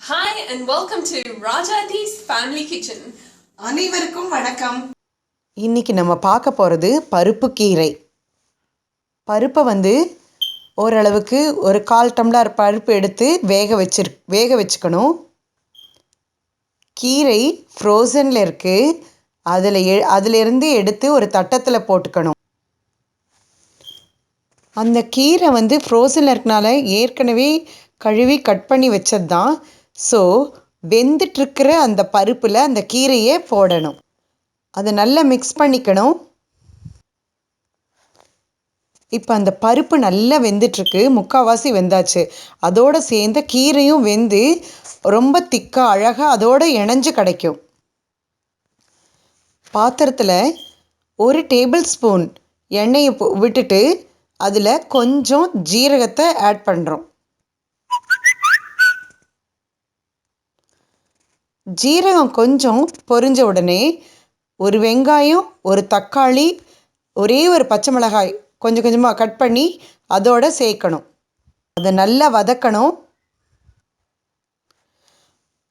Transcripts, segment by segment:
Hi and welcome to Rajathi's Family Kitchen. அனைவருக்கும் வணக்கம். இன்றைக்கி நம்ம பார்க்க போகிறது பருப்பு கீரை. பருப்பை ஓரளவுக்கு ஒரு 1/4 டம்ளர் பருப்பு எடுத்து வேக வச்சுக்கணும். கீரை ஃப்ரோசனில் இருக்குது, அதிலிருந்து எடுத்து ஒரு தட்டத்தில் போட்டுக்கணும். அந்த கீரை ஃப்ரோசனில் இருக்கனால ஏற்கனவே கழுவி கட் பண்ணி வச்சது தான். ஸோ வெந்துட்டுருக்கிற அந்த பருப்பில் அந்த கீரையை போடணும். அதை நல்லா மிக்ஸ் பண்ணிக்கணும். இப்போ அந்த பருப்பு நல்லா வெந்துட்டுருக்கு, முக்கால்வாசி வெந்தாச்சு. அதோடு சேர்ந்த கீரையும் வெந்து ரொம்ப திக்காக அழகாக அதோடு இணைஞ்சு கிடைக்கும். பாத்திரத்தில் 1 டேபிள் ஸ்பூன் எண்ணெயை விட்டுட்டு அதில் கொஞ்சம் ஜீரகத்தை ஆட் பண்ணுறோம். ஜீரகம் கொஞ்சம் பொரிஞ்ச உடனே 1 வெங்காயம், 1 தக்காளி, ஒரே ஒரு பச்சை மிளகாய் கொஞ்சம் கொஞ்சமாக கட் பண்ணி அதோடு சேர்க்கணும். அதை நல்லா வதக்கணும்.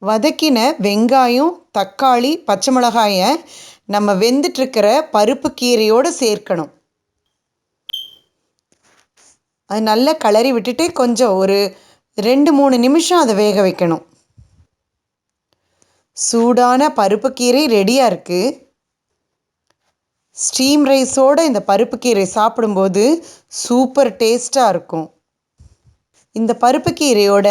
வதக்கின வெங்காயம், தக்காளி, பச்சை மிளகாயை நம்ம வெந்துட்டுருக்கிற பருப்பு கீரையோடு சேர்க்கணும். அது நல்லா கிளறி விட்டுட்டு கொஞ்சம் ஒரு 2-3 நிமிஷம் அதை வேக வைக்கணும். சூடான பருப்பு கீரை ரெடியாக இருக்குது. ஸ்டீம் ரைஸோடு இந்த பருப்பு கீரை சாப்பிடும்போது சூப்பர் டேஸ்ட்டாக இருக்கும். இந்த பருப்பு கீரையோட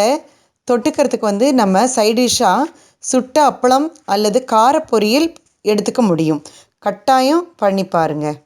தொட்டுக்கிறதுக்கு நம்ம சைடிஷ்ஷாக சுட்ட அப்பளம் அல்லது கார பொரியல் எடுத்துக்க முடியும். கட்டாயம் பண்ணி பாருங்கள்.